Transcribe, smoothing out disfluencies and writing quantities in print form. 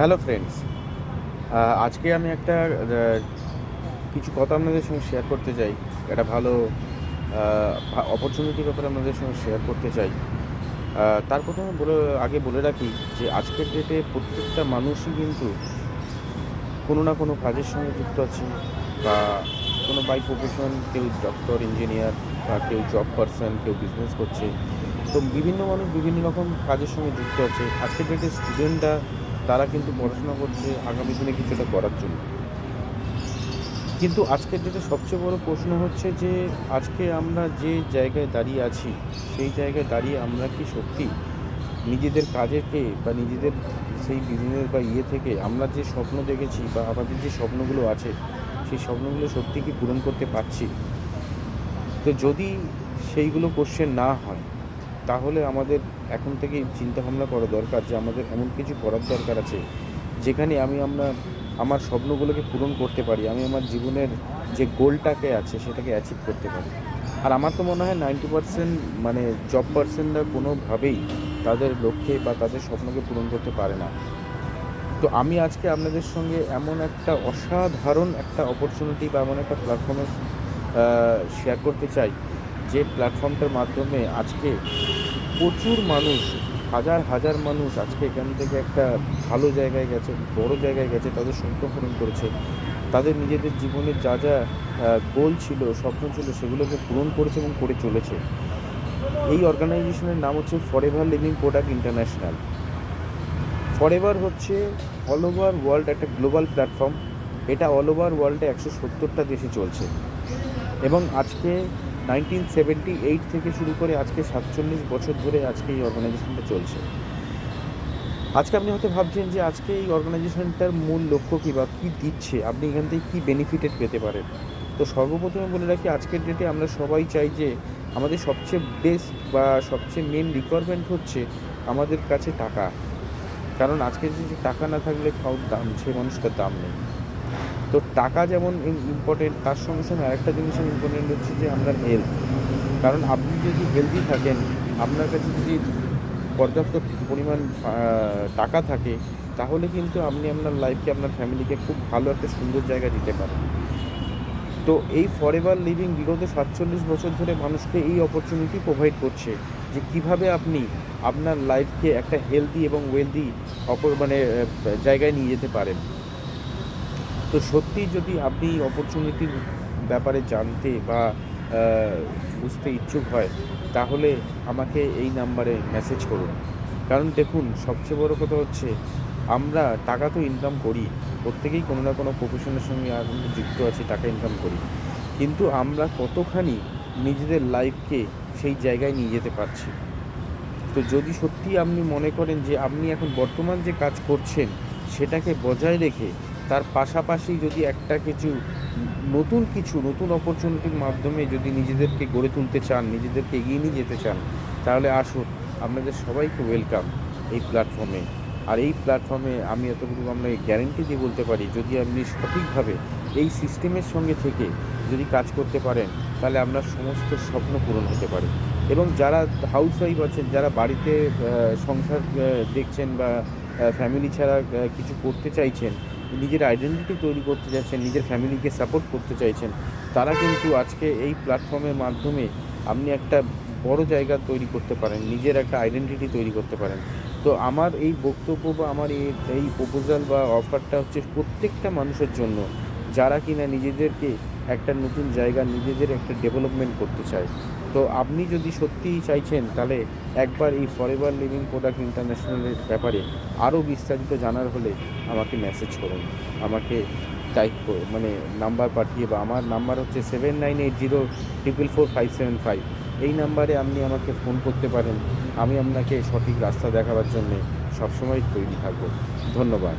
Hello friends, আজকে আমি একটা কিছু কথা আপনাদের সঙ্গে শেয়ার করতে চাই। একটা ভালো অপরচুনিটির ব্যাপারে আপনাদের সঙ্গে শেয়ার করতে চাই। তার প্রথমে আগে বলে রাখি যে আজকের ডেটে প্রত্যেকটা মানুষই কিন্তু কোনো না কোনো কাজের সঙ্গে যুক্ত আছে, বা কোনো বাই প্রফেশন, কেউ ডক্টর, ইঞ্জিনিয়ার, বা কেউ জব পারসন, কেউ বিজনেস করছে। তো বিভিন্ন মানুষ বিভিন্ন রকম কাজের সঙ্গে যুক্ত আছে। আজকের ডেটে স্টুডেন্টরা তারা কিন্তু পড়াশোনা করছে আগামী দিনে কিছুটা করার জন্য। কিন্তু আজকের ডেটে সবচেয়ে বড় প্রশ্ন হচ্ছে যে আজকে আমরা যে জায়গায় দাঁড়িয়ে আছি, সেই জায়গায় দাঁড়িয়ে আমরা কি সত্যি নিজেদের কাজেরকে বা নিজেদের সেই বিজনেস বা থেকে আমরা যে স্বপ্ন দেখেছি বা আমাদের যে স্বপ্নগুলো আছে, সেই স্বপ্নগুলো সত্যি কি পূরণ করতে পারছি? তো যদি সেইগুলো কোশ্চেন না হয়, তাহলে আমাদের এখন থেকেই চিন্তাভাবনা করা দরকার যে আমাদের এমন কিছু করার দরকার আছে যেখানে আমরা আমার স্বপ্নগুলোকে পূরণ করতে পারি, আমি আমার জীবনের যে গোলটাকে আছে সেটাকে অ্যাচিভ করতে পারি। আর আমার তো মনে হয় 90% মানে জব পার্সনরা কোনোভাবেই তাদের লক্ষ্যে বা তাদের স্বপ্নকে পূরণ করতে পারে না। তো আমি আজকে আপনাদের সঙ্গে এমন একটা অসাধারণ একটা অপরচুনিটি বা এমন একটা প্ল্যাটফর্মে শেয়ার করতে চাই, যে প্ল্যাটফর্মটার মাধ্যমে আজকে প্রচুর মানুষ, হাজার হাজার মানুষ আজকে এখান থেকে একটা ভালো জায়গায় গেছে, বড় জায়গায় গেছে, তাদের স্বপ্ন পূরণ করেছে, তাদের নিজেদের জীবনের যা যা গোল ছিল, স্বপ্ন ছিল, সেগুলোকে পূরণ করেছে এবং করে চলেছে। এই অর্গানাইজেশনের নাম হচ্ছে forever living product international. Forever হচ্ছে অল ওভার ওয়ার্ল্ড একটা গ্লোবাল প্ল্যাটফর্ম। এটা অল ওভার ওয়ার্ল্ডে 170টা দেশে চলছে, এবং আজকে 1978 থেকে শুরু করে আজকে 47 বছর ধরে আজকে এই অর্গানাইজেশনটা চলছে। আজকে আপনি হয়তো ভাবছেন যে আজকে এই অর্গানাইজেশনটার মূল লক্ষ্য কী বা কী দিচ্ছে, আপনি এখান থেকে কী বেনিফিটেড পেতে পারেন। তো সর্বপ্রথমে বলে রাখি, আজকের ডেটে আমরা সবাই চাই যে আমাদের সবচেয়ে বেস্ট বা সবচেয়ে মেন রিকোয়ারমেন্ট হচ্ছে আমাদের কাছে টাকা। কারণ আজকে যে টাকা না থাকলে কারোর দাম, সেই মানুষটার দাম নেই। তো টাকা যেমন ইম্পর্টেন্ট, তার সঙ্গে সঙ্গে আরেকটা জিনিসের ইম্পর্টেন্ট হচ্ছে যে আপনার হেলথ। কারণ আপনি যদি হেলদি থাকেন, আপনার কাছে যদি পর্যাপ্ত পরিমাণ টাকা থাকে, তাহলে কিন্তু আপনি আপনার লাইফকে, আপনার ফ্যামিলিকে খুব ভালো একটা সুন্দর জায়গা দিতে পারেন। তো এই ফরএভার লিভিং বিগত 47 বছর ধরে মানুষকে এই অপরচুনিটি প্রোভাইড করছে যে কীভাবে আপনি আপনার লাইফকে একটা হেলদি এবং ওয়েলদি জায়গায় নিয়ে যেতে পারেন। তো সত্যিই যদি আপনি অপরচুনিটির ব্যাপারে জানতে বা বুঝতে ইচ্ছুক হয়, তাহলে আমাকে এই নাম্বারে মেসেজ করুন। কারণ দেখুন, সবচেয়ে বড় কথা হচ্ছে আমরা টাকা তো ইনকাম করি, প্রত্যেকেই কোনো না কোনো প্রফেশনের সঙ্গে যুক্ত আছি, টাকা ইনকাম করি। কিন্তু আমরা কতখানি নিজেদের লাইফকে সেই জায়গায় নিয়ে যেতে পারছি। তো যদি সত্যিই আপনি মনে করেন যে আপনি এখন বর্তমান যে কাজ করছেন সেটাকে বজায় রেখে তার পাশাপাশি যদি একটা নতুন অপরচুনিটির মাধ্যমে যদি নিজেদেরকে গড়ে তুলতে চান, নিজেদেরকে এগিয়ে নিয়ে যেতে চান, তাহলে আসুন, আপনাদের সবাইকে ওয়েলকাম এই প্ল্যাটফর্মে। আর এই প্ল্যাটফর্মে আমি এতটুকু আপনাকে গ্যারেন্টি দিয়ে বলতে পারি, যদি আপনি সঠিকভাবে এই সিস্টেমের সঙ্গে থেকে যদি কাজ করতে পারেন, তাহলে আপনার সমস্ত স্বপ্ন পূরণ হতে পারে। এবং যারা হাউসওয়াইফ আছেন, যারা বাড়িতে সংসার দেখছেন বা ফ্যামিলি ছাড়া কিছু করতে চাইছেন, নিজের আইডেন্টিটি তৈরি করতে চাইছেন, নিজের ফ্যামিলিকে সাপোর্ট করতে চাইছেন, তারা কিন্তু আজকে এই প্ল্যাটফর্মের মাধ্যমে আপনি একটা বড় জায়গা তৈরি করতে পারেন, নিজের একটা আইডেন্টিটি তৈরি করতে পারেন। তো আমার এই বক্তব্য বা আমার এই প্রপোজাল বা অফারটা হচ্ছে প্রত্যেকটা মানুষের জন্য, যারা কিনা নিজেদেরকে একটা নতুন জায়গা, নিজেদের একটা ডেভেলপমেন্ট করতে চায়। তো আপনি যদি সত্যিই চাইছেন, তাহলে একবার এই ফরএভার লিভিং প্রোডাক্ট ইন্টারন্যাশনালের ব্যাপারে আরও বিস্তারিত জানার হলে আমাকে মেসেজ করুন, আমাকে নাম্বার পাঠিয়ে, বা আমার নাম্বার হচ্ছে 7980444575। এই নাম্বারে আপনি আমাকে ফোন করতে পারেন। আমি আপনাকে সঠিক রাস্তা দেখাবার জন্যে সবসময় তৈরি থাকব। ধন্যবাদ।